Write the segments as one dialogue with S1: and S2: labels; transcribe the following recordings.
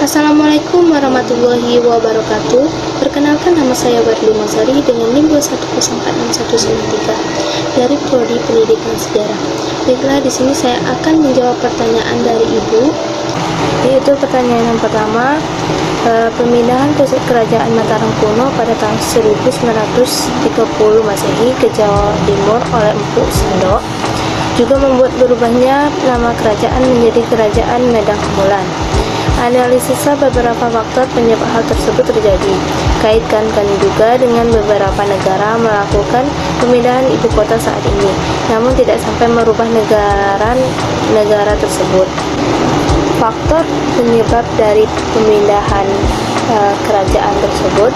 S1: Assalamualaikum warahmatullahi wabarakatuh. Perkenalkan, nama saya Barli Mazari dengan NIM 210461193 dari Prodi Pendidikan Sejarah. Baiklah, di sini saya akan menjawab pertanyaan dari Ibu, yaitu pertanyaan yang pertama, pemindahan pusat kerajaan Mataram kuno pada tahun 1930 Masehi ke Jawa Timur oleh Empu Sindok juga membuat berubahnya nama kerajaan menjadi Kerajaan Medang Mulan. Analisislah beberapa faktor penyebab hal tersebut terjadi. Kaitkan juga dengan beberapa negara melakukan pemindahan ibu kota saat ini, namun tidak sampai merubah negara tersebut. Faktor penyebab dari pemindahan kerajaan tersebut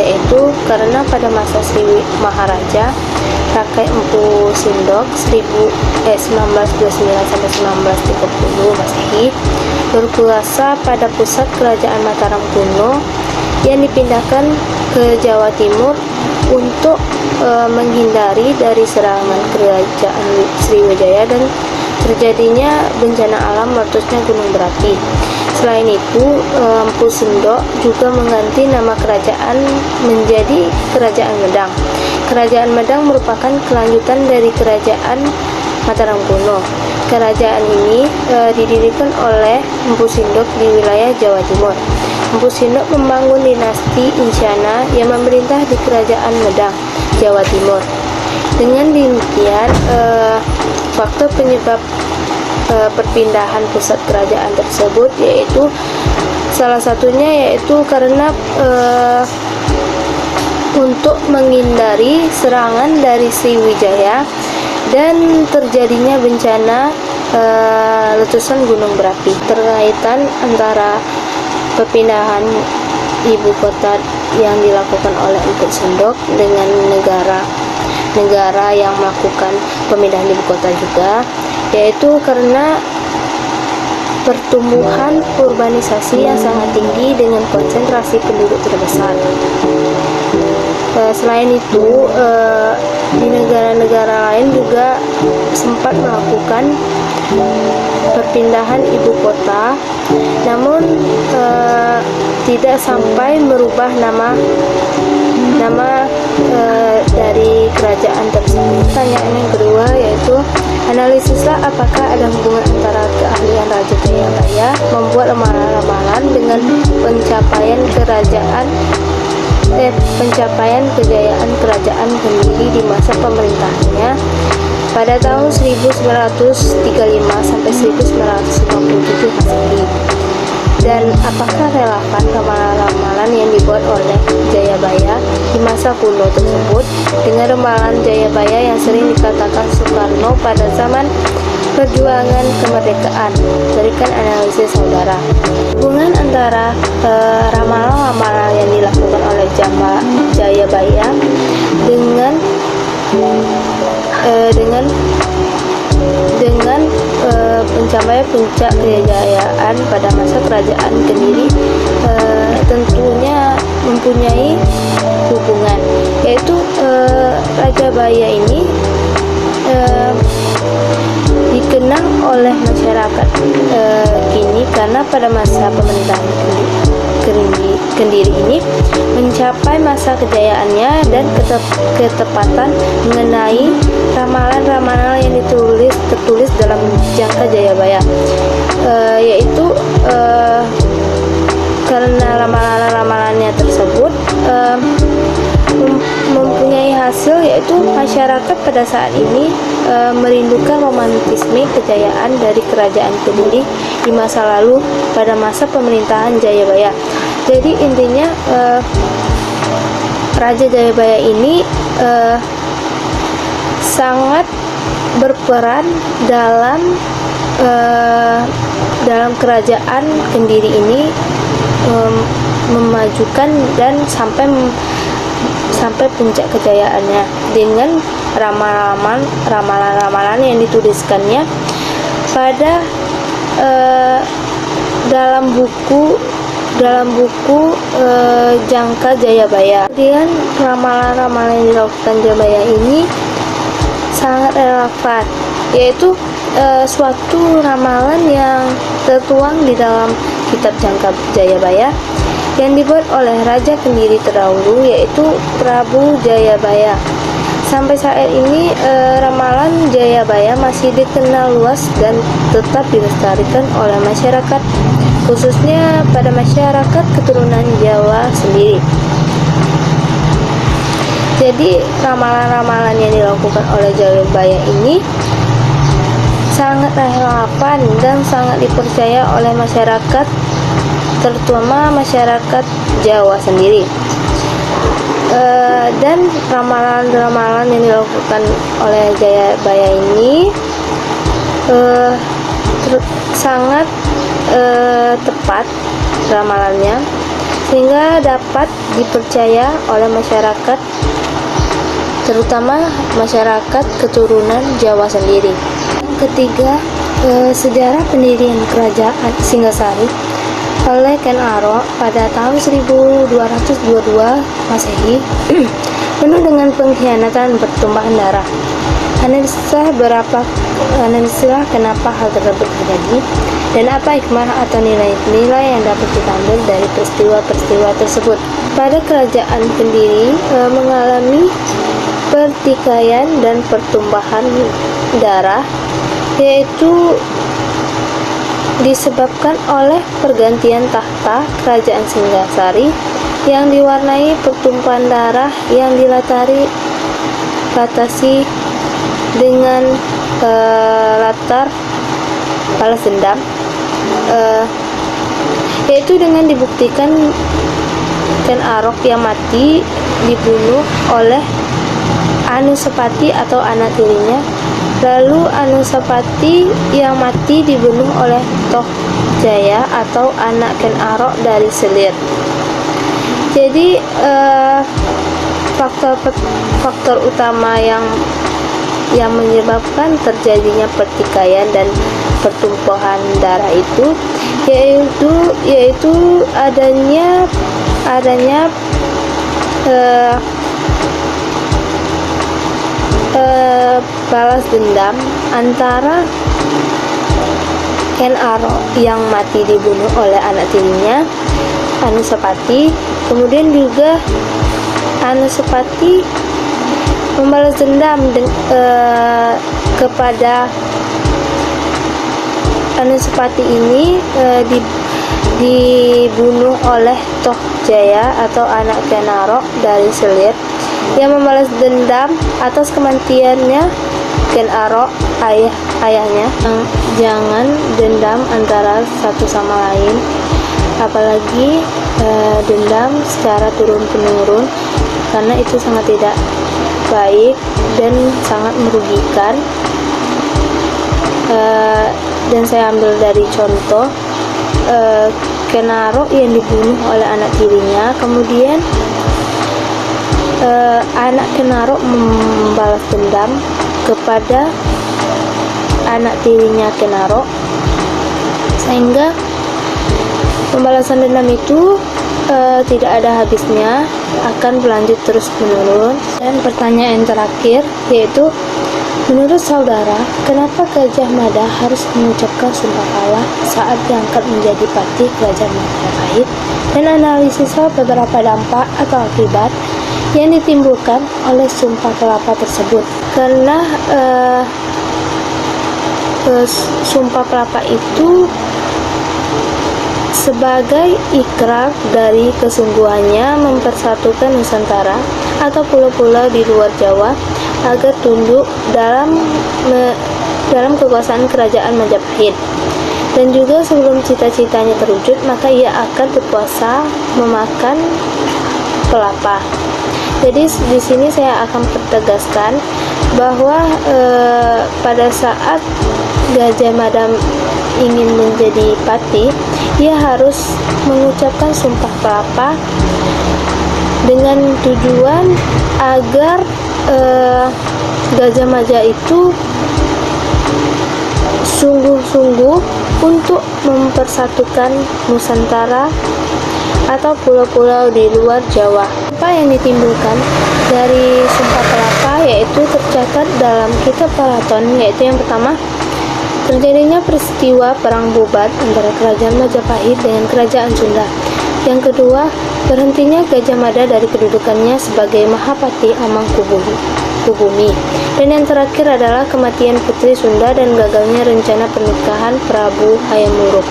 S1: yaitu karena pada masa Sri Maharaja Rakai Empu Sindok 1929 sampai 1930 Masehi berkuasa pada pusat kerajaan Mataram kuno yang dipindahkan ke Jawa Timur untuk menghindari dari serangan kerajaan Sriwijaya dan terjadinya bencana alam meletusnya gunung berapi. Selain itu, Empu Sindok juga mengganti nama kerajaan menjadi Kerajaan Medang. Kerajaan Medang merupakan kelanjutan dari Kerajaan Mataram kuno. Kerajaan ini didirikan oleh Empu Sindok di wilayah Jawa Timur. Empu Sindok membangun dinasti Isyana yang memerintah di Kerajaan Medang, Jawa Timur. Dengan demikian, faktor penyebab perpindahan pusat kerajaan tersebut yaitu salah satunya yaitu karena untuk menghindari serangan dari Sriwijaya dan terjadinya bencana letusan gunung berapi. Terkaitan antara perpindahan ibu kota yang dilakukan oleh Empu Sindok dengan negara yang melakukan pemindahan ibu kota juga, yaitu karena pertumbuhan urbanisasi yang sangat tinggi dengan konsentrasi penduduk terbesar. Selain itu, di negara-negara lain juga sempat melakukan perpindahan ibu kota, namun tidak sampai merubah nama dari kerajaan tersebut. Pertanyaan yang kedua yaitu, analisislah apakah ada hubungan antara keahlian Raja Jayabaya membuat ramalan-ramalan dengan pencapaian kejayaan kerajaan Kediri di masa pemerintahannya pada tahun 1935 sampai 1957 Masehi. Dan apakah relevan ramalan-ramalan yang dibuat oleh Jayabaya di masa kuno tersebut dengan ramalan Jayabaya yang sering dikatakan Soekarno pada zaman perjuangan kemerdekaan? Berikan analisis saudara. Hubungan antara ramalan-ramalan yang dilakukan oleh Jayabaya dengan pencapaian puncak kejayaan pada masa kerajaan Kediri tentunya mempunyai hubungan, yaitu Raja Baya ini dikenal oleh masyarakat kini karena pada masa pemerintahan Kediri ini mencapai masa kejayaannya dan ketepatan mengenai ramalan-ramalan yang tertulis dalam Jangka Jayabaya, yaitu karena ramalan-ramalannya tersebut mempunyai hasil, yaitu masyarakat pada saat ini merindukan romantisme kejayaan dari kerajaan Kediri di masa lalu pada masa pemerintahan Jayabaya. Jadi intinya Raja Jayabaya ini sangat berperan dalam kerajaan Kediri ini memajukan dan sampai puncak kejayaannya dengan ramalan-ramalan yang dituliskannya pada dalam buku Jangka Jayabaya. Kemudian ramalan-ramalan yang dilakukan Jayabaya ini sangat relevan, yaitu suatu ramalan yang tertuang di dalam kitab Jangka Jayabaya yang dibuat oleh Raja Kendiri terdahulu, yaitu Prabu Jayabaya. Sampai saat ini ramalan Jayabaya masih dikenal luas dan tetap dilestarikan oleh masyarakat, khususnya pada masyarakat keturunan Jawa sendiri. Jadi ramalan-ramalan yang dilakukan oleh Jayabaya ini sangat relevan dan sangat dipercaya oleh masyarakat, terutama masyarakat Jawa sendiri. Dan ramalan-ramalan yang dilakukan oleh Jayabaya ini sangat tepat ramalannya, sehingga dapat dipercaya oleh masyarakat, terutama masyarakat keturunan Jawa sendiri. Yang ketiga, sejarah pendirian kerajaan Singasari oleh Ken Arok pada tahun 1222 Masehi penuh dengan pengkhianatan bertumpahan darah. Analisalah kenapa hal tersebut terjadi dan apa hikmah atau nilai-nilai yang dapat kita ambil dari peristiwa-peristiwa tersebut. Pada kerajaan Kendiri mengalami pertikaian dan pertumpahan darah, yaitu disebabkan oleh pergantian tahta kerajaan Singasari yang diwarnai pertumpahan darah yang dilatasi dengan latar balas dendam, yaitu dengan dibuktikan Ken Arok yang mati dibunuh oleh Anusapati atau anak tirinya. Lalu Anusapati yang mati dibunuh oleh Tohjaya atau anak Ken Arok dari Selir. Jadi faktor utama yang menyebabkan terjadinya pertikaian dan pertumpahan darah itu yaitu adanya balas dendam antara Ken Arok yang mati dibunuh oleh anak tirinya Anusapati. Kemudian juga Anusapati membalas dendam kepada Anusapati ini dibunuh oleh Tohjaya atau anak Ken Arok dari Selir yang membalas dendam atas kematiannya Ken Arok ayahnya. Jangan dendam antara satu sama lain, apalagi dendam secara turun-temurun, karena itu sangat tidak baik dan sangat merugikan. Dan saya ambil dari contoh Ken Arok yang dibunuh oleh anak tirinya, kemudian anak Ken Arok membalas dendam kepada anak tirinya Ken Arok, sehingga pembalasan dendam itu tidak ada habisnya, akan berlanjut terus menurun. Dan pertanyaan terakhir yaitu, menurut saudara, kenapa Gajah Mada harus mengucapkan sumpah kalah saat diangkat menjadi patih Kerajaan Majapahit? Dan analisislah beberapa dampak atau akibat yang ditimbulkan oleh sumpah kelapa tersebut. Karena sumpah kelapa itu sebagai ikrar dari kesungguhannya mempersatukan Nusantara atau pulau-pulau di luar Jawa agar tunduk dalam kekuasaan Kerajaan Majapahit. Dan juga sebelum cita-citanya terwujud, maka ia akan berpuasa memakan kelapa. Jadi di sini saya akan pertegaskan bahwa pada saat Gajah Mada ingin menjadi patih, ia harus mengucapkan sumpah kelapa dengan tujuan agar Gajah Mada itu sungguh-sungguh untuk mempersatukan Nusantara atau pulau-pulau di luar Jawa. Apa yang ditimbulkan dari sumpah kelapa yaitu tercatat dalam kitab Palaton, yaitu yang pertama, Terjadinya peristiwa Perang Bubat antara Kerajaan Majapahit dengan Kerajaan Sunda. Yang kedua, berhentinya Gajah Mada dari kedudukannya sebagai Mahapati Amangkubumi. Dan yang terakhir adalah kematian Putri Sunda dan gagalnya rencana pernikahan Prabu Hayam Wuruk.